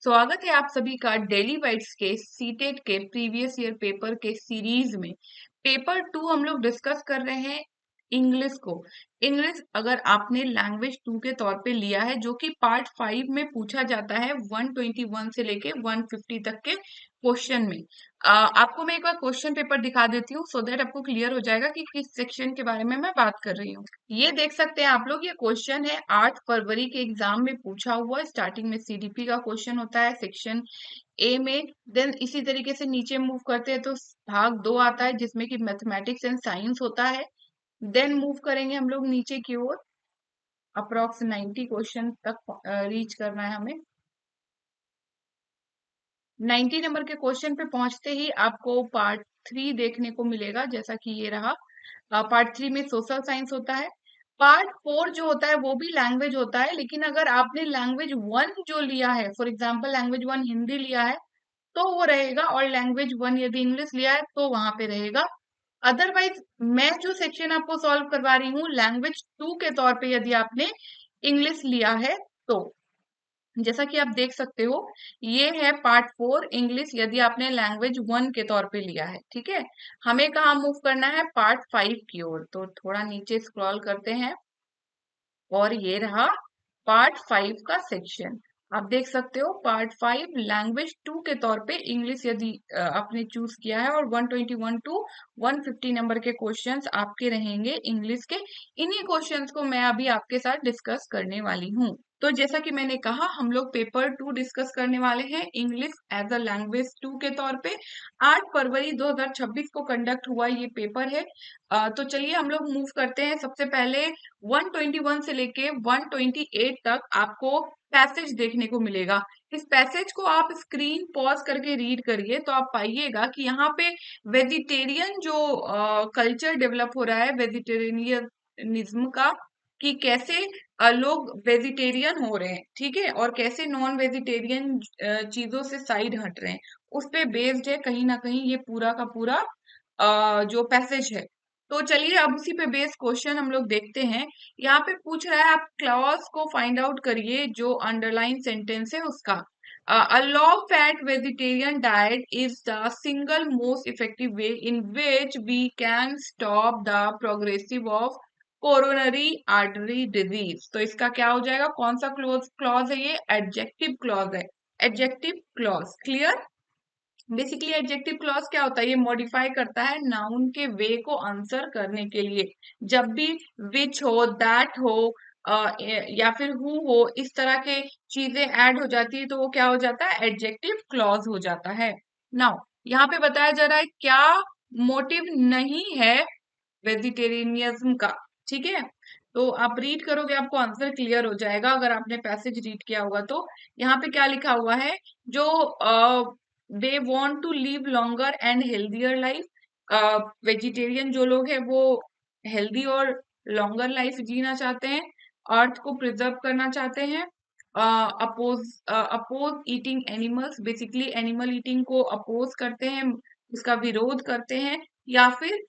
स्वागत है आप सभी का डेली वाइट्स के सीटेट के प्रीवियस ईयर पेपर के सीरीज में। पेपर 2 हम लोग डिस्कस कर रहे हैं इंग्लिश को। इंग्लिश अगर आपने लैंग्वेज 2 के तौर पे लिया है, जो कि पार्ट 5 में पूछा जाता है 121 से लेके 150 तक के क्वेश्चन में। आपको मैं एक बार क्वेश्चन पेपर दिखा देती हूँ सो दैट आपको क्लियर हो जाएगा कि किस सेक्शन के बारे में मैं बात कर रही हूँ। ये देख सकते हैं आप लोग, ये क्वेश्चन है 8 फरवरी के एग्जाम में पूछा हुआ। स्टार्टिंग में सीडीपी का क्वेश्चन होता है सेक्शन ए में। देन इसी तरीके से नीचे मूव करते हैं तो भाग 2 आता है जिसमें कि मैथमेटिक्स एंड साइंस होता है। देन मूव करेंगे हम लोग नीचे की ओर, अप्रोक्स 90 क्वेश्चन तक रीच करना है हमें। 90 नंबर के क्वेश्चन पे पहुंचते ही आपको पार्ट 3 देखने को मिलेगा, जैसा कि ये रहा। पार्ट 3 में सोशल साइंस होता है। पार्ट 4 जो होता है वो भी लैंग्वेज होता है, लेकिन अगर आपने लैंग्वेज 1 जो लिया है, फॉर एग्जांपल लैंग्वेज 1 हिंदी लिया है तो वो रहेगा, और लैंग्वेज 1 यदि इंग्लिश लिया है तो वहां पे रहेगा। अदरवाइज मैं जो सेक्शन आपको सॉल्व करवा रही हूँ लैंग्वेज 2 के तौर पे, यदि आपने इंग्लिश लिया है तो जैसा कि आप देख सकते हो ये है पार्ट 4 इंग्लिश, यदि आपने लैंग्वेज 1 के तौर पे लिया है। ठीक है, हमें कहाँ मूव करना है? पार्ट 5 की ओर। तो थोड़ा नीचे स्क्रॉल करते हैं और ये रहा पार्ट 5 का सेक्शन। आप देख सकते हो पार्ट 5 लैंग्वेज 2 के तौर पे इंग्लिश यदि आपने चूज किया है, और 121 टू 150 नंबर के क्वेश्चंस आपके रहेंगे इंग्लिश के। इन्हीं क्वेश्चंस को मैं अभी आपके साथ डिस्कस करने वाली हूँ। तो जैसा कि मैंने कहा, हम लोग पेपर 2 डिस्कस करने वाले हैं इंग्लिश एज अ लैंग्वेज 2 के तौर पे। 8 फरवरी 2026 को कंडक्ट हुआ ये पेपर है। तो चलिए हम लोग मूव करते हैं। सबसे पहले 121 से लेके 128 तक आपको पैसेज देखने को मिलेगा। इस पैसेज को आप स्क्रीन पॉज करके रीड करिए तो आप पाइएगा कि यहाँ पे वेजिटेरियन जो कल्चर डेवलप हो रहा है, वेजिटेरियनिज्म का, कि कैसे लोग वेजिटेरियन हो रहे हैं, ठीक है, और कैसे नॉन वेजिटेरियन चीजों से साइड हट रहे हैं, उस पे बेस्ड है कहीं ना कहीं ये पूरा का पूरा जो पैसेज है। तो चलिए अब उसी पे बेस्ड क्वेश्चन हम लोग देखते हैं। यहाँ पे पूछ रहा है आप क्लॉज को फाइंड आउट करिए, जो अंडरलाइन सेंटेंस है उसका। A low fat vegetarian diet is the single most effective way in which we can stop the progressive of coronary artery disease. तो इसका क्या हो जाएगा? कौन सा क्लोज क्लॉज है? ये एडजेक्टिव क्लॉज है। Adjective clause clear. Basically adjective clause क्या होता है? ये मॉडिफाई करता है नाउन के वे को आंसर करने के लिए। जब भी विच हो, दैट हो, या फिर हु हो, इस तरह के चीजें ऐड हो जाती है तो वो क्या हो जाता है? एडजेक्टिव क्लॉज हो जाता है। नाउ यहाँ पे बताया जा रहा है क्या मोटिव नहीं है वेजिटेरियनिज्म का। ठीक है, तो आप रीड करोगे आपको आंसर क्लियर हो जाएगा अगर आपने पैसेज रीड किया होगा तो। यहाँ पे क्या लिखा हुआ है? जो they want to live longer and healthier life. Vegetarian जो लोग हैं वो हेल्दी और लॉन्गर लाइफ जीना चाहते हैं, अर्थ को प्रिजर्व करना चाहते हैं। Oppose eating animals, basically animal eating को अपोज करते हैं, उसका विरोध करते हैं। या फिर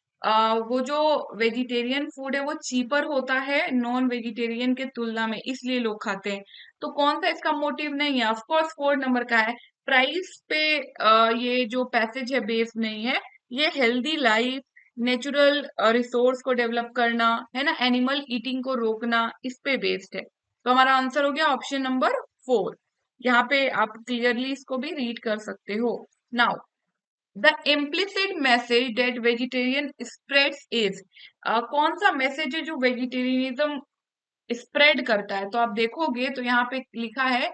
वो जो वेजिटेरियन फूड है वो चीपर होता है नॉन वेजिटेरियन के तुलना में, इसलिए लोग खाते हैं। तो कौन सा इसका मोटिव नहीं है? ऑफ कोर्स 4 नंबर का है। प्राइस पे ये जो पैसेज है बेस नहीं है, ये हेल्दी लाइफ, नेचुरल रिसोर्स को डेवलप करना है ना, एनिमल ईटिंग को रोकना, इस पे बेस्ड है। तो हमारा आंसर हो गया ऑप्शन नंबर 4। यहाँ पे आप क्लियरली इसको भी रीड कर सकते हो। Now the implicit message that vegetarian spreads is, कौन सा मैसेज है जो वेजिटेरियनिज्म स्प्रेड करता है? तो आप देखोगे तो यहाँ पे लिखा है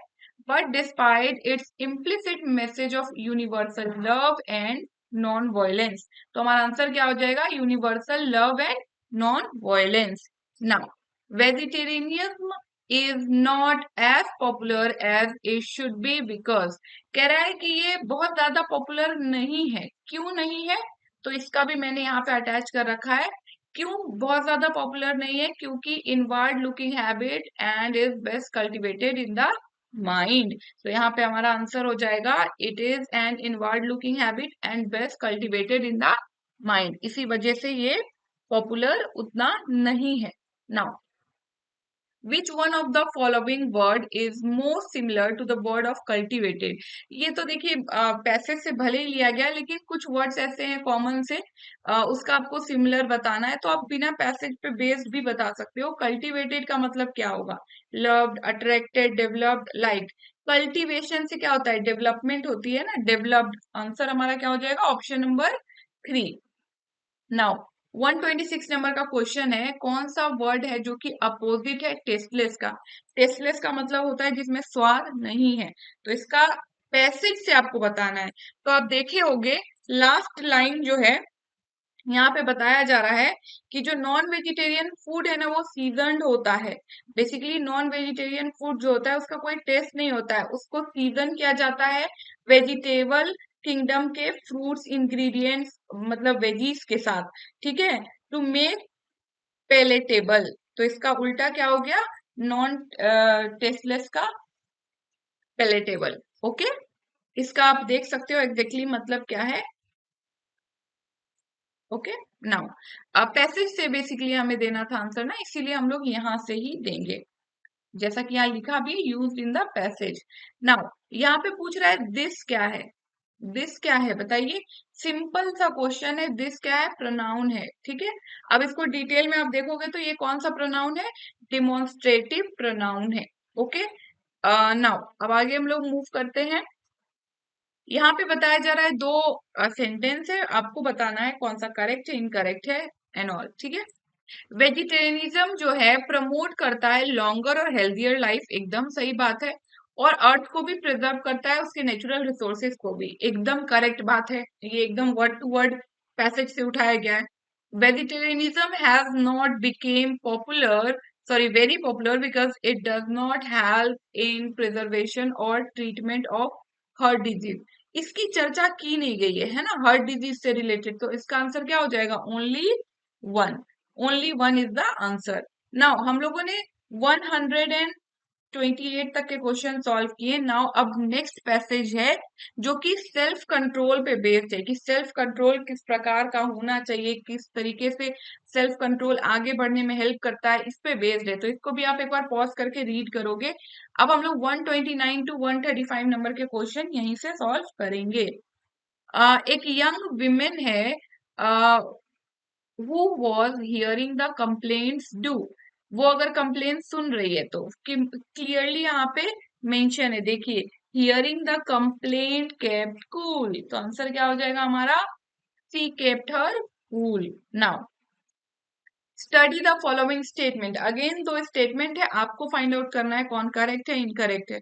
but despite its implicit message of universal love and non violence. तो हमारा आंसर क्या हो जाएगा? Universal love and non violence. Now vegetarianism is not as popular as it should be because, कह रहा है कि ये बहुत ज्यादा पॉपुलर नहीं है। क्यों नहीं है? तो इसका भी मैंने यहाँ पे अटैच कर रखा है। क्यों बहुत ज्यादा पॉपुलर नहीं है? क्योंकि inward looking habit and is best cultivated in the mind. तो यहाँ पे हमारा आंसर हो जाएगा it is an inward looking habit and best cultivated in the mind, इसी वजह से ये पॉपुलर उतना नहीं है। Now which one of the following word is most similar to the word of cultivated. ये तो देखिए पैसेज से भले ही लिया गया, लेकिन कुछ वर्ड्स ऐसे हैं कॉमन से, उसका आपको सिमिलर बताना है, तो आप बिना पैसेज पे बेस्ड भी बता सकते हो। कल्टिवेटेड का मतलब क्या होगा? Loved, attracted, developed, like. Cultivation से क्या होता है? डेवलपमेंट होती है ना, डेवलप्ड। आंसर हमारा क्या हो जाएगा? Option number 3। नाउ 126 नंबर का क्वेश्चन है, कौन सा वर्ड है जो कि अपोजिट है टेस्टलेस का? टेस्टलेस का मतलब होता है जिसमें स्वाद नहीं है, तो इसका पैसेज से आपको बताना है। तो आप देखे होंगे लास्ट लाइन जो है, यहाँ पे बताया जा रहा है कि जो नॉन वेजिटेरियन फूड है ना, वो सीजनड होता है। बेसिकली नॉन वेजिटेरियन फूड जो होता है उसका कोई टेस्ट नहीं होता है, उसको सीजन किया जाता है वेजिटेबल किंगडम के फ्रूट्स इंग्रेडिएंट्स, मतलब वेजीज के साथ, ठीक है, टू मेक पेलेटेबल। तो इसका उल्टा क्या हो गया? नॉन टेस्टलेस का पेलेटेबल। ओके, इसका आप देख सकते हो एग्जैक्टली मतलब क्या है। ओके, नाउ पैसेज से बेसिकली हमें देना था आंसर ना, इसीलिए हम लोग यहां से ही देंगे, जैसा कि यहाँ लिखा भी used in the passage. Now यहाँ पे पूछ रहा है दिस क्या है? दिस क्या है बताइए? सिंपल सा क्वेश्चन है, दिस क्या है? प्रोनाउन है, ठीक है। अब इसको डिटेल में आप देखोगे तो ये कौन सा प्रोनाउन है? डिमोन्स्ट्रेटिव प्रोनाउन है। ओके, नाउ अब आगे हम लोग मूव करते हैं। यहाँ पे बताया जा रहा है दो सेंटेंस है, आपको बताना है कौन सा करेक्ट है, इनकरेक्ट है एंड ऑल, ठीक है। वेजिटेरियनिज्म जो है प्रमोट करता है लॉन्गर और हेल्थियर लाइफ, एकदम सही बात है। और अर्थ को भी प्रिजर्व करता है, उसके नेचुरल रिसोर्सेज को भी, एकदम करेक्ट बात है। ये एकदम वर्ड टू वर्ड पैसेज से उठाया गया है। Vegetarianism has not became popular, sorry very popular, because it does not help in preservation और ट्रीटमेंट ऑफ हार्ट डिजीज। इसकी चर्चा की नहीं गई है ना, हार्ट डिजीज से रिलेटेड, तो इसका आंसर क्या हो जाएगा? Only one. Only one is the answer. Now हम लोगों ने 128 तक के क्वेश्चन सॉल्व किए। नाउ अब नेक्स्ट पैसेज है जो कि सेल्फ कंट्रोल पे बेस्ड है, कि सेल्फ कंट्रोल किस प्रकार का होना चाहिए, किस तरीके से सेल्फ कंट्रोल आगे बढ़ने में हेल्प करता है, इस पे बेस्ड है। तो इसको भी आप एक बार पॉज करके रीड करोगे। अब हम लोग 129 टू 135 नंबर के क्वेश्चन यहीं से सॉल्व करेंगे। एक यंग विमेन है, who was hearing the complaints do, वो अगर कंप्लेंट सुन रही है तो क्लियरली यहाँ पे मेंशन है, देखिए, hearing the complaint kept cool, तो आंसर क्या हो जाएगा हमारा? She kept her cool. Now study the following statement, again दो स्टेटमेंट है, आपको फाइंड आउट करना है कौन करेक्ट है, इनकरेक्ट है।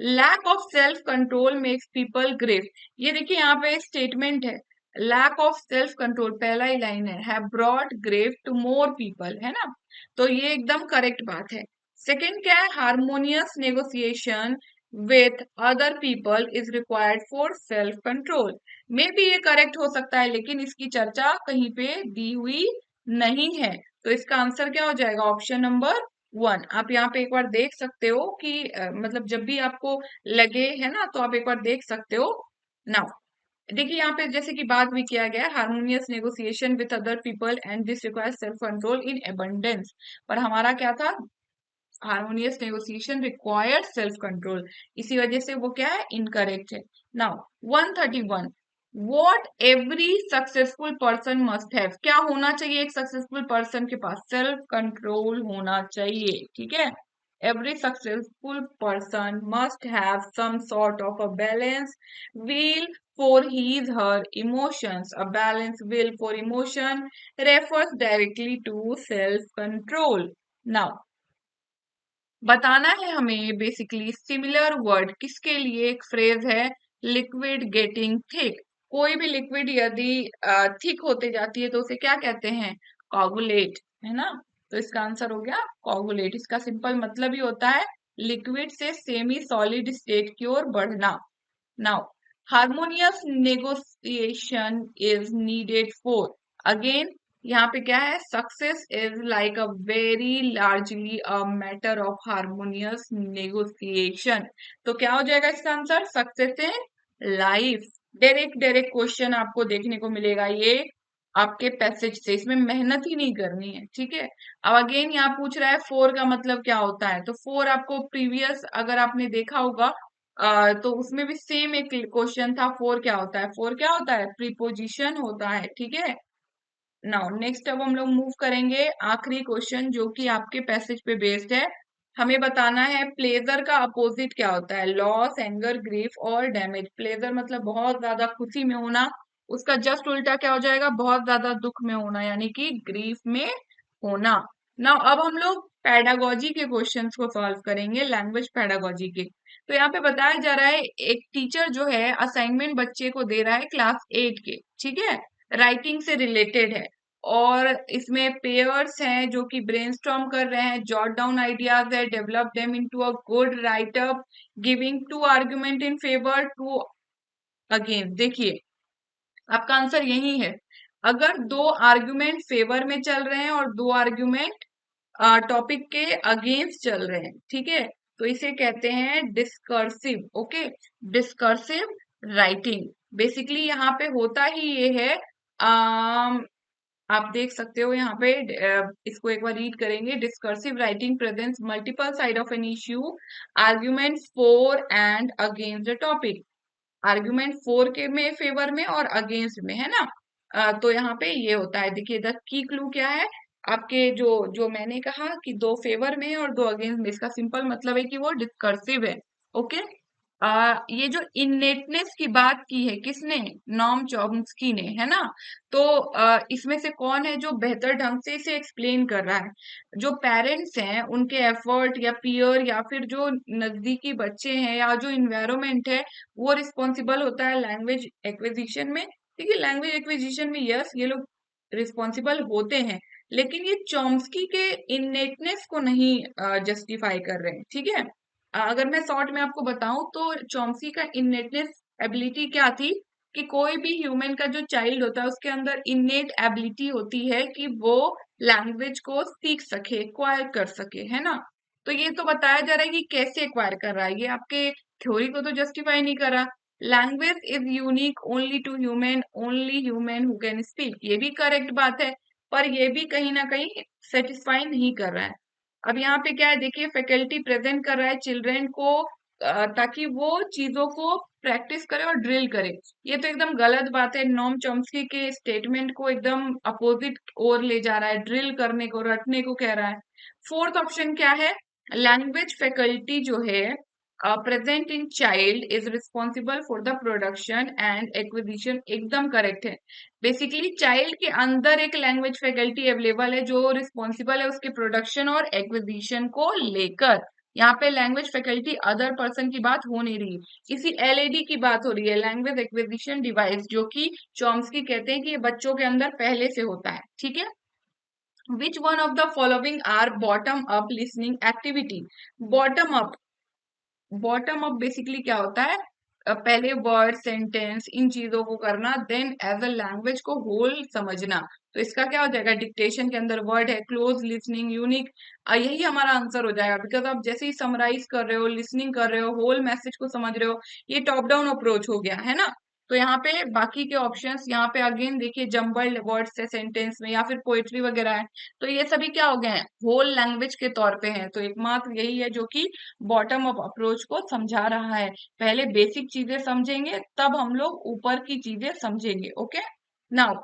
Lack of self control makes people grave, ये देखिए यहाँ पे स्टेटमेंट है, लैक ऑफ सेल्फ कंट्रोल, पहला ही लाइन है, have brought grave to more people, है ना, तो ये एकदम करेक्ट बात है। सेकेंड क्या है? Harmonious negotiation with other people is required for self control, may be ये करेक्ट हो सकता है, लेकिन इसकी चर्चा कहीं पे दी हुई नहीं है, तो इसका आंसर क्या हो जाएगा? Option number 1। आप यहाँ पे एक बार देख सकते हो कि मतलब जब भी आपको लगे, है ना, तो आप एक बार देख सकते हो। नाउ देखिए यहाँ पे जैसे कि बात भी किया गया, harmonious negotiation with other people and this requires self control in abundance, पर हमारा क्या था? Harmonious negotiation required self control, इसी वजह से वो क्या है? इनकरेक्ट है। Now 131, what every successful person must have, क्या होना चाहिए एक सक्सेसफुल पर्सन के पास? सेल्फ कंट्रोल होना चाहिए, ठीक है। Every successful person must have some sort of a balance will for his her emotions, a balanced will for emotion refers directly to self control। now बताना है हमें बेसिकली सिमिलर वर्ड किसके लिए, एक फ्रेज है लिक्विड गेटिंग थिक, कोई भी liquid यदि थिक होते जाती है तो उसे क्या कहते हैं? कॉगुलेट, है ना, तो इसका आंसर हो गया कॉगुलेट। इसका सिंपल मतलब ही होता है लिक्विड से सेमी सॉलिड स्टेट की ओर बढ़ना। Now harmonious negotiation is needed for, again यहाँ पे क्या है? Success is like a very largely a matter of harmonious negotiation, तो क्या हो जाएगा इसका answer? Success in life. Direct direct question आपको देखने को मिलेगा ये आपके पैसेज से, इसमें मेहनत ही नहीं करनी है, ठीक है। अब अगेन यहाँ पूछ रहा है फोर का मतलब क्या होता है, तो फोर आपको प्रीवियस अगर आपने देखा होगा तो उसमें भी सेम एक क्वेश्चन था, फोर क्या होता है, फोर क्या होता है, प्रीपोजिशन होता है, ठीक है। नाउ नेक्स्ट अब हम लोग मूव करेंगे आखिरी क्वेश्चन जो कि आपके पैसेज पे बेस्ड है। हमें बताना है प्लेजर का अपोजिट क्या होता है, लॉस, एंगर, ग्रीफ और डैमेज। प्लेजर मतलब बहुत ज्यादा खुशी में होना, उसका जस्ट उल्टा क्या हो जाएगा, बहुत ज्यादा दुख में होना, यानी कि ग्रीफ में होना। नाउ अब हम लोग पेडागोजी के क्वेश्चंस को सॉल्व करेंगे, लैंग्वेज पेडागोजी के। तो यहाँ पे बताया जा रहा है एक टीचर जो है असाइनमेंट बच्चे को दे रहा है क्लास 8 के, ठीक है, राइटिंग से रिलेटेड है। और इसमें पेयर्स हैं जो कि ब्रेनस्टॉर्म कर रहे हैं, जॉट डाउन आइडियाज है, develop them into a good write up, giving two argument in favour, two against. देखिए आपका आंसर यही है, अगर दो आर्गुमेंट फेवर में चल रहे हैं और दो आर्गुमेंट टॉपिक के अगेंस्ट चल रहे हैं, ठीक है, तो इसे कहते हैं discursive. Okay, discursive writing. Basically यहाँ पे होता ही ये है, आप देख सकते हो यहाँ पे, इसको एक बार रीड करेंगे, discursive writing presents multiple side of an issue, argument for and against the topic. Argument four के में फेवर में और अगेंस्ट में, है ना। तो यहाँ पे ये होता है, देखिए द की क्लू क्या है, आपके जो जो मैंने कहा कि दो फेवर में है और दो अगेंस्ट में, इसका सिंपल मतलब है कि वो डिस्कर्सिव है। ओके, ये जो इननेटनेस की बात की है किसने, नॉम चॉम्स्की ने, है ना। तो इसमें से कौन है जो बेहतर ढंग से इसे एक्सप्लेन कर रहा है, जो पेरेंट्स हैं उनके एफर्ट या पीयर या फिर जो नजदीकी बच्चे हैं या जो इन्वायरमेंट है, वो रिस्पॉन्सिबल होता है लैंग्वेज एक्विजिशन में। देखिए लैंग्वेज एक्विजिशन में यस ये लोग रिस्पॉन्सिबल होते हैं, लेकिन ये चॉम्स्की के इननेटनेस को नहीं जस्टिफाई कर रहे हैं, ठीक है। अगर मैं शॉर्ट में आपको बताऊं तो चॉम्स्की का इननेटनेस एबिलिटी क्या थी, कि कोई भी ह्यूमन का जो चाइल्ड होता है उसके अंदर इननेट एबिलिटी होती है कि वो लैंग्वेज को सीख सके, एक्वायर कर सके, है ना। तो ये तो बताया जा रहा है कि कैसे एक्वायर कर रहा है, ये आपके थ्योरी को तो जस्टिफाई नहीं कर रहा। Language is unique only to human, only human who can speak, ये भी करेक्ट बात है, पर ये भी कहीं ना कहीं सेटिस्फाई नहीं कर रहा है। अब यहाँ पे क्या है, देखिए फैकल्टी प्रेजेंट कर रहा है चिल्ड्रेन को ताकि वो चीजों को प्रैक्टिस करे और ड्रिल करे, ये तो एकदम गलत बात है। नॉम चॉम्स्की के स्टेटमेंट को एकदम अपोजिट ओर ले जा रहा है, ड्रिल करने को, रटने को कह रहा है। फोर्थ ऑप्शन क्या है, लैंग्वेज फैकल्टी जो है present in child is responsible for the production and acquisition, एकदम करेक्ट है। बेसिकली चाइल्ड के अंदर एक लैंग्वेज फैकल्टी अवेलेबल है जो रिस्पॉन्सिबल है उसके प्रोडक्शन और एक्विजिशन को लेकर। यहाँ पे लैंग्वेज फैकल्टी अदर पर्सन की बात हो नहीं रही, इसी एलएडी की बात हो रही है, लैंग्वेज एक्विजिशन डिवाइस, जो कि चॉम्स्की कहते हैं कि ये बच्चों के अंदर पहले से होता है, ठीक है। Which one of the following are bottom up listening activity. Bottom up, bottom up basically क्या होता है, पहले वर्ड सेंटेंस इन चीजों को करना, देन एज अ लैंग्वेज को होल समझना। तो इसका क्या हो जाएगा, डिक्टेशन के अंदर वर्ड है, क्लोज लिसनिंग, यूनिक, यही हमारा आंसर हो जाएगा, बिकॉज आप जैसे ही समराइज कर रहे हो, लिसनिंग कर रहे हो, होल मैसेज को समझ रहे हो, ये टॉप डाउन अप्रोच हो गया, है ना। तो यहाँ पे बाकी के ऑप्शंस, यहाँ पे अगेन देखिए जम्बल्ड वर्ड्स है सेंटेंस में या फिर पोएट्री वगैरह है, तो ये सभी क्या हो गए हैं, होल लैंग्वेज के तौर पे हैं। तो एकमात्र यही है जो कि बॉटम अप अप्रोच को समझा रहा है, पहले बेसिक चीजें समझेंगे तब हम लोग ऊपर की चीजें समझेंगे। Okay, now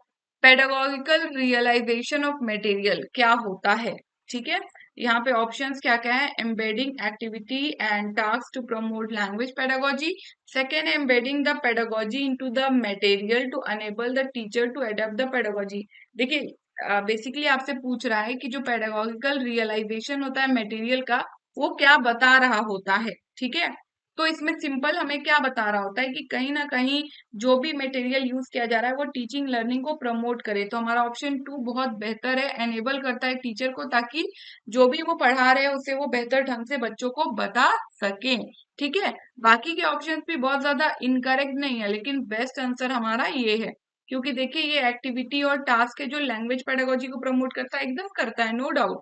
pedagogical realization of material क्या होता है, ठीक है। यहाँ पे ऑप्शंस क्या क्या है, embedding activity and task to promote language pedagogy, second embedding the pedagogy into the material to enable the teacher to adapt the pedagogy. देखिए बेसिकली आपसे पूछ रहा है कि जो पेडागोगिकल रियलाइजेशन होता है मटेरियल का, वो क्या बता रहा होता है, ठीक है। तो इसमें सिंपल हमें क्या बता रहा होता है कि कहीं ना कहीं जो भी मटेरियल यूज किया जा रहा है वो टीचिंग लर्निंग को प्रमोट करे। तो हमारा ऑप्शन टू बहुत बेहतर है, एनेबल करता है टीचर को ताकि जो भी वो पढ़ा रहे हैं उसे वो बेहतर ढंग से बच्चों को बता सके, ठीक है। बाकी के ऑप्शंस भी बहुत ज्यादा इनकरेक्ट नहीं है, लेकिन बेस्ट आंसर हमारा ये है, क्योंकि देखिए ये एक्टिविटी और टास्क है जो लैंग्वेज पेडागोजी को प्रमोट करता है, एकदम करता है, नो डाउट।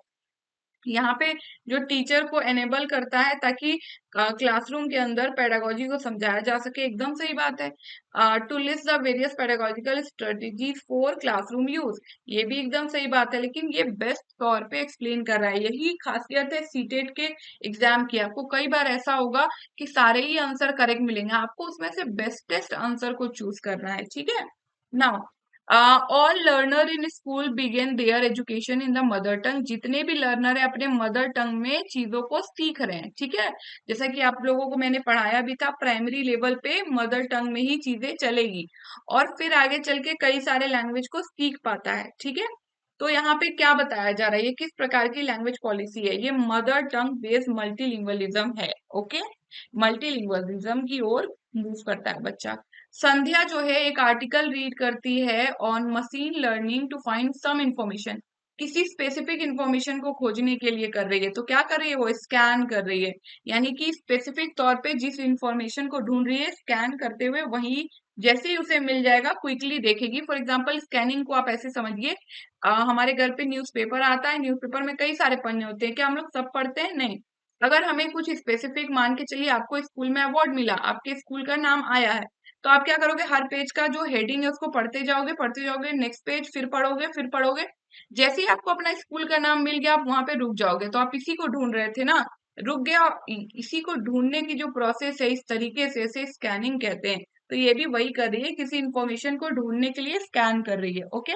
यहाँ पे जो टीचर को एनेबल करता है ताकि क्लासरूम के अंदर पेडागोजी को समझाया जा सके, एकदम सही बात है। To list the various pedagogical strategies for classroom use, ये भी एकदम सही बात है, लेकिन ये बेस्ट तौर पे एक्सप्लेन कर रहा है। यही खासियत है सीटेट के एग्जाम की। आपको कई बार ऐसा होगा कि सारे ही आंसर करेक्ट मिलेंगे, आपको उसमें से बेस्टेस्ट आंसर को चूज करना है, ठीक है। Now all learner in school begin their education in the mother tongue, जितने भी लर्नर है अपने मदर टंग में चीजों को सीख रहे हैं, ठीक है। जैसा कि आप लोगों को मैंने पढ़ाया भी था, प्राइमरी लेवल पे मदर टंग में ही चीजें चलेगी और फिर आगे चल के कई सारे लैंग्वेज को सीख पाता है, ठीक है। तो यहाँ पे क्या बताया जा रहा है, ये किस प्रकार की लैंग्वेज पॉलिसी है, ये मदर टंग बेस्ड मल्टीलिंगुअलिज्म है, ओके। मल्टीलिंगुअलिज्म की ओर मूव करता है बच्चा। संध्या जो है एक आर्टिकल रीड करती है on machine learning to find some information, किसी स्पेसिफिक इंफॉर्मेशन को खोजने के लिए कर रही है। तो क्या कर रही है, वो स्कैन कर रही है, यानी कि स्पेसिफिक तौर पे जिस इंफॉर्मेशन को ढूंढ रही है स्कैन करते हुए वही जैसे ही उसे मिल जाएगा क्विकली देखेगी। फॉर एग्जाम्पल स्कैनिंग को आप ऐसे समझिए, हमारे घर पे न्यूज़पेपर आता है, न्यूज़पेपर में कई सारे पन्ने होते हैं, क्या हम लोग सब पढ़ते हैं, नहीं। अगर हमें कुछ स्पेसिफिक मान के चलिए आपको स्कूल में अवार्ड मिला, आपके स्कूल का नाम आया है, तो आप क्या करोगे, हर पेज का जो हेडिंग है उसको पढ़ते जाओगे, नेक्स्ट पेज फिर पढ़ोगे। जैसे ही आपको अपना स्कूल का नाम मिल गया आप वहां पे रुक जाओगे। तो आप इसी को ढूंढ रहे थे ना, रुक गया। इसी को ढूंढने की जो प्रोसेस है इस तरीके से इसे स्कैनिंग कहते हैं। तो ये भी वही कर रही है, किसी इंफॉर्मेशन को ढूंढने के लिए स्कैन कर रही है, ओके।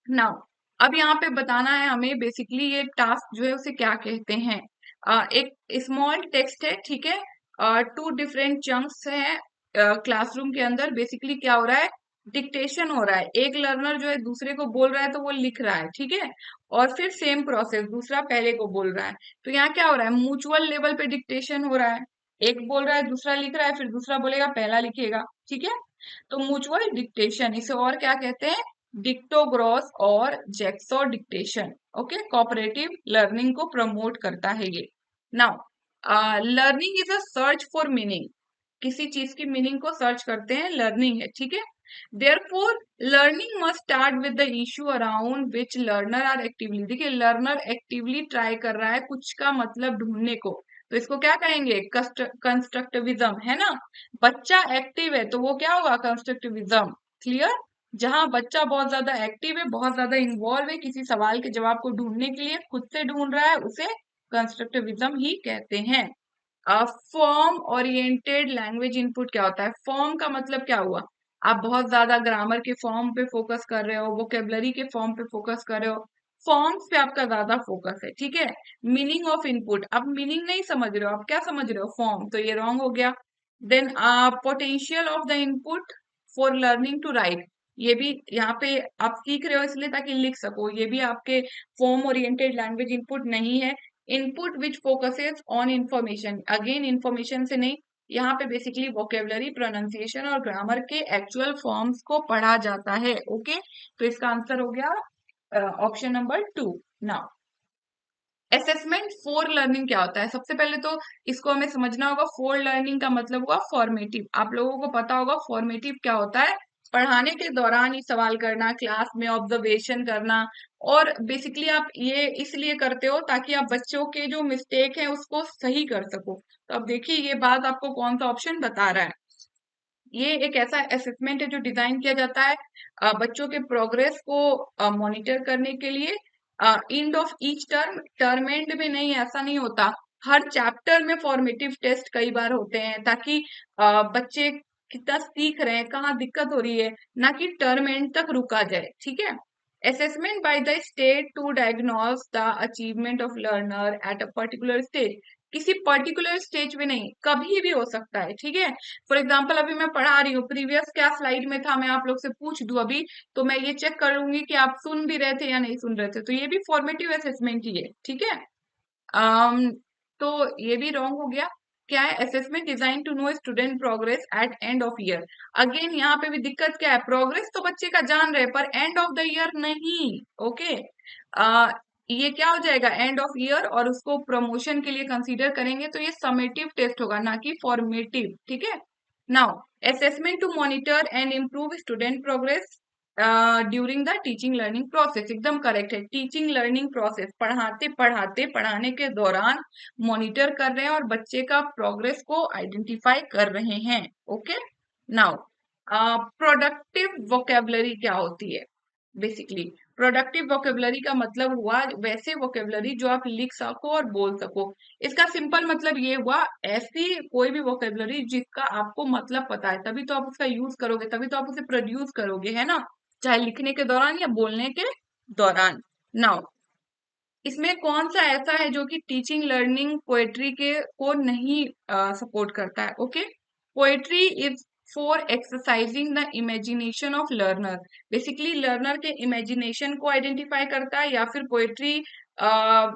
नाउ अब यहाँ पे बताना है हमें बेसिकली ये टास्क जो है उसे क्या कहते हैं। एक स्मॉल टेक्स्ट है, ठीक है, टू डिफरेंट चंक्स हैं क्लासरूम के अंदर। बेसिकली क्या हो रहा है, डिक्टेशन हो रहा है, एक लर्नर जो है दूसरे को बोल रहा है तो वो लिख रहा है, ठीक है। और फिर सेम प्रोसेस, दूसरा पहले को बोल रहा है। तो यहाँ क्या हो रहा है, म्यूचुअल लेवल पे डिक्टेशन हो रहा है, एक बोल रहा है दूसरा लिख रहा है, फिर दूसरा बोलेगा पहला लिखेगा, ठीक है। तो म्यूचुअल डिक्टेशन, इसे और क्या कहते हैं, डिक्टोग्रॉस और जेक्सो डिक्टेशन, ओके। कोऑपरेटिव लर्निंग को प्रमोट करता है ये। Now learning is a search for meaning, किसी चीज की मीनिंग को सर्च करते हैं, लर्निंग है, ठीक है। Therefore learning must start with the issue around which learner are actively, देखिए लर्नर एक्टिवली ट्राई कर रहा है कुछ का मतलब ढूंढने को, तो इसको क्या कहेंगे, कंस्ट्रक्टिविज्म, है ना। बच्चा एक्टिव है तो वो क्या होगा, कंस्ट्रक्टिविज्म, क्लियर। जहां बच्चा बहुत ज्यादा एक्टिव है, बहुत ज्यादा इन्वॉल्व है किसी सवाल के जवाब को ढूंढने के लिए, खुद से ढूंढ रहा है, उसे कंस्ट्रक्टिविज्म ही कहते हैं। फॉर्म ओरिएंटेड लैंग्वेज इनपुट क्या होता है, फॉर्म का मतलब क्या हुआ, आप बहुत ज्यादा ग्रामर के फॉर्म पे फोकस कर रहे हो, वोकेबलरी के फॉर्म पे फोकस कर रहे हो, फॉर्म्स पे आपका ज्यादा फोकस है, ठीक है। मीनिंग ऑफ इनपुट, अब मीनिंग नहीं समझ रहे हो, आप क्या समझ रहे हो, फॉर्म, तो ये रॉन्ग हो गया। Then potential of the input for learning to right, ये भी यहाँ पे आप सीख रहे हो इसलिए ताकि लिख सको, ये भी आपके फॉर्म ओरिएंटेड लैंग्वेज इनपुट नहीं है। Input which focuses on information, again information से नहीं, यहाँ पे बेसिकली वोकेबलरी, प्रोनाउंसिएशन और ग्रामर के एक्चुअल फॉर्म्स को पढ़ा जाता है, ओके। तो इसका आंसर हो गया option number 2। Now assessment for learning क्या होता है, सबसे पहले तो इसको हमें समझना होगा। फॉर लर्निंग का मतलब हुआ फॉर्मेटिव, आप लोगों को पता होगा फॉर्मेटिव क्या होता है, पढ़ाने के दौरान ही सवाल करना, क्लास में ऑब्जर्वेशन करना। और बेसिकली आप ये इसलिए करते हो ताकि आप बच्चों के जो मिस्टेक है उसको सही कर सको। तो अब देखिए ये बात आपको कौन सा ऑप्शन बता रहा है, ये एक ऐसा असेसमेंट है जो डिजाइन किया जाता है बच्चों के प्रोग्रेस को मॉनिटर करने के लिए। End of each term, term and में नहीं, ऐसा नहीं होता, हर चैप्टर में फॉर्मेटिव टेस्ट कई बार होते हैं ताकि बच्चे कितना सीख रहे हैं, कहाँ दिक्कत हो रही है, ना कि टर्म एंड तक रुका जाए, ठीक है। Assessment by the state to diagnose the achievement of learner at a particular stage, किसी पर्टिकुलर स्टेज में नहीं, कभी भी हो सकता है, ठीक है। फॉर एग्जाम्पल अभी मैं पढ़ा रही हूँ, प्रीवियस क्या स्लाइड में था, मैं आप लोग से पूछ दूं अभी, तो मैं ये चेक कर लूंगी कि आप सुन भी रहे थे या नहीं सुन रहे थे, तो ये भी फॉर्मेटिव असेसमेंट ही है, ठीक है। um, तो ये भी रॉन्ग हो गया। क्या है, assessment design to know student progress at end of year. Again यहाँ पे भी दिक्कत क्या है, प्रोग्रेस तो बच्चे का जान रहे पर एंड ऑफ द ईयर नहीं, ओके। ये क्या हो जाएगा, एंड ऑफ ईयर, और उसको प्रमोशन के लिए कंसीडर करेंगे तो ये समेटिव टेस्ट होगा ना कि फॉर्मेटिव, ठीक है। Now assessment to monitor and improve student progress, during the teaching learning process, एकदम करेक्ट है। टीचिंग लर्निंग प्रोसेस, पढ़ाने के दौरान मॉनिटर कर रहे हैं और बच्चे का प्रोग्रेस को आइडेंटिफाई कर रहे हैं। ओके, नाउ प्रोडक्टिव वोकेबलरी क्या होती है? बेसिकली प्रोडक्टिव वोकेबलरी का मतलब हुआ वैसे वोकेबलरी जो आप लिख सको और बोल सको। इसका सिंपल मतलब ये हुआ ऐसी कोई भी वोकेबलरी जिसका आपको मतलब पता है, तभी तो आप उसका यूज करोगे, तभी तो आप उसे प्रोड्यूस करोगे, है ना, चाहे लिखने के दौरान या बोलने के दौरान। नाउ इसमें कौन सा ऐसा है जो कि टीचिंग लर्निंग पोएट्री के को नहीं सपोर्ट करता है? Okay, poetry is for exercising the imagination of learner. Basically learner के इमेजिनेशन को आइडेंटिफाई करता है, या फिर पोएट्री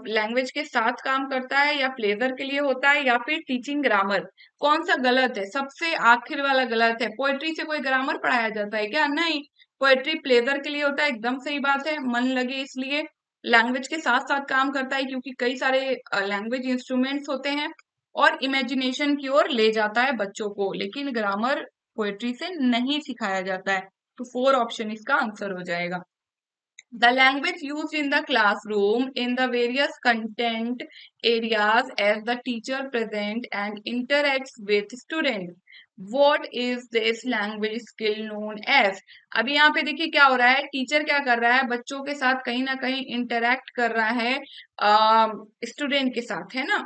लैंग्वेज के साथ काम करता है, या प्लेजर के लिए होता है, या फिर टीचिंग ग्रामर। कौन सा गलत है? सबसे आखिर वाला गलत है। पोएट्री से कोई ग्रामर पढ़ाया जाता है क्या? नहीं, पोएट्री प्लेजर के लिए होता है, एकदम सही बात है, मन लगे इसलिए। लैंग्वेज के साथ साथ काम करता है क्योंकि कई सारे लैंग्वेज इंस्ट्रूमेंट्स होते हैं, और इमेजिनेशन की ओर ले जाता है बच्चों को, लेकिन ग्रामर पोएट्री से नहीं सिखाया जाता है। तो 4 ऑप्शन इसका आंसर हो जाएगा। The language used in the classroom in the various content areas as the teacher present and interacts with students. What is this language skill known as? अभी यहाँ पे देखिए क्या हो रहा है, टीचर क्या कर रहा है, बच्चों के साथ कहीं ना कहीं इंटरेक्ट कर रहा है स्टूडेंट के साथ, है ना।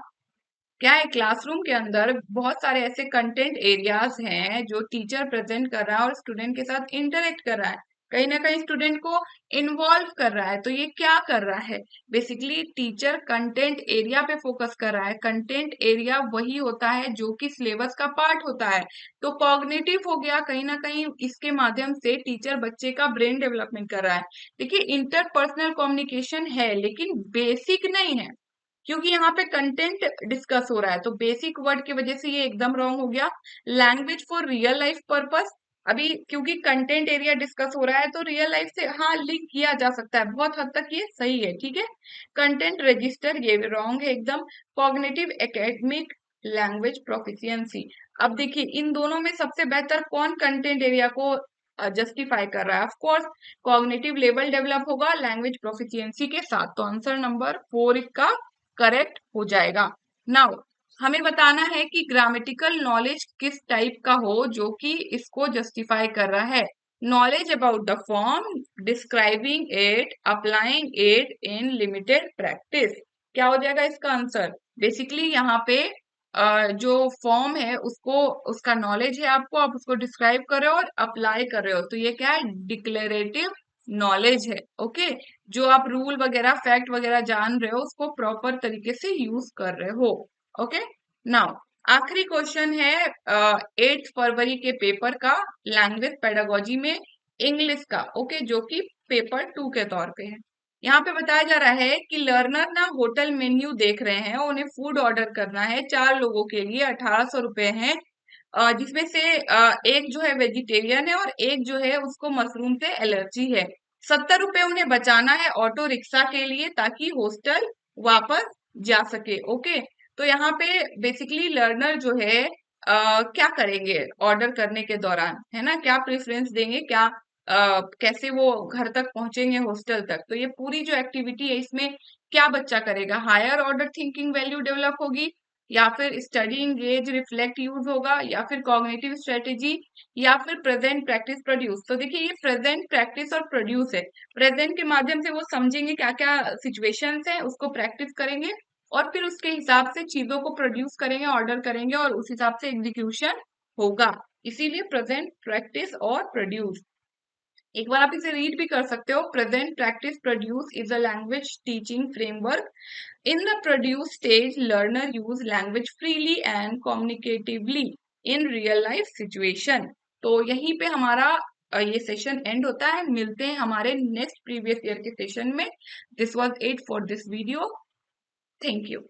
क्या है, क्लासरूम के अंदर बहुत सारे ऐसे कंटेंट एरियाज हैं जो टीचर प्रेजेंट कर रहा है और स्टूडेंट के साथ इंटरेक्ट कर रहा है, कहीं ना कहीं स्टूडेंट को इन्वॉल्व कर रहा है। तो ये क्या कर रहा है? बेसिकली टीचर कंटेंट एरिया पे फोकस कर रहा है। कंटेंट एरिया वही होता है जो कि सिलेबस का पार्ट होता है। तो कॉग्निटिव हो गया, कहीं ना कहीं इसके माध्यम से टीचर बच्चे का ब्रेन डेवलपमेंट कर रहा है। देखिए इंटरपर्सनल कम्युनिकेशन है लेकिन बेसिक नहीं है, क्योंकि यहाँ पे कंटेंट डिस्कस हो रहा है, तो बेसिक वर्ड की वजह से ये एकदम रॉन्ग हो गया। Language for real life purpose, अभी क्योंकि कंटेंट एरिया डिस्कस हो रहा है तो रियल लाइफ से हाँ लिंक किया जा सकता है, बहुत हद तक ये सही है, ठीक है। कंटेंट रजिस्टर ये रॉन्ग है एकदम। कॉग्निटिव एकेडमिक लैंग्वेज प्रोफिशिएंसी, अब देखिए इन दोनों में सबसे बेहतर कौन कंटेंट एरिया को जस्टिफाई कर रहा है? Of course cognitive level develop होगा लैंग्वेज प्रोफिशिएंसी के साथ, तो आंसर नंबर 4 इसका करेक्ट हो जाएगा। नाउ हमें बताना है कि ग्रामेटिकल नॉलेज किस टाइप का हो जो कि इसको जस्टिफाई कर रहा है। Knowledge about the form, describing it, applying it in limited practice. क्या हो जाएगा इसका आंसर? बेसिकली यहाँ पे जो फॉर्म है उसको, उसका नॉलेज है आपको, आप उसको डिस्क्राइब कर रहे हो और अप्लाई कर रहे हो, तो ये क्या है? डिक्लेरेटिव नॉलेज है। ओके, जो आप रूल वगैरह फैक्ट वगैरह जान रहे हो उसको प्रॉपर तरीके से यूज कर रहे हो। ओके, नाउ आखिरी क्वेश्चन है 8 फरवरी के पेपर का, लैंग्वेज पेडागोजी में इंग्लिश का। ओके, जो कि पेपर 2 के तौर पे है। यहाँ पे बताया जा रहा है कि लर्नर ना होटल मेन्यू देख रहे हैं, उन्हें फूड ऑर्डर करना है 4 लोगों के लिए, 1800 रुपए हैं, जिसमें से एक जो है वेजिटेरियन है और एक जो है उसको मशरूम से एलर्जी है। 70 रुपए उन्हें बचाना है ऑटो रिक्शा के लिए ताकि हॉस्टल वापस जा सके। ओके, तो यहाँ पे बेसिकली लर्नर जो है क्या करेंगे ऑर्डर करने के दौरान, है ना, क्या प्रेफरेंस देंगे, क्या कैसे वो घर तक पहुंचेंगे हॉस्टल तक, तो ये पूरी जो एक्टिविटी है इसमें क्या बच्चा करेगा? Higher order thinking value develop होगी, या फिर स्टडी इंगेज रिफ्लेक्ट यूज होगा, या फिर कॉग्निटिव स्ट्रेटेजी, या फिर प्रेजेंट प्रैक्टिस प्रोड्यूस। तो देखिए ये प्रेजेंट प्रैक्टिस और प्रोड्यूस है। प्रेजेंट के माध्यम से वो समझेंगे क्या क्या सिचुएशंस है, उसको प्रैक्टिस करेंगे और फिर उसके हिसाब से चीजों को प्रोड्यूस करेंगे, ऑर्डर करेंगे और उस हिसाब से एग्जीक्यूशन होगा। इसीलिए प्रेजेंट प्रैक्टिस और प्रोड्यूस। एक बार आप इसे रीड भी कर सकते हो। Present practice produce is a language teaching framework. In the produce stage learner use language freely and communicatively in real life situation. तो यहीं पे हमारा ये सेशन एंड होता है। मिलते हैं हमारे नेक्स्ट प्रीवियस ईयर के सेशन में। This was it for this video. Thank you.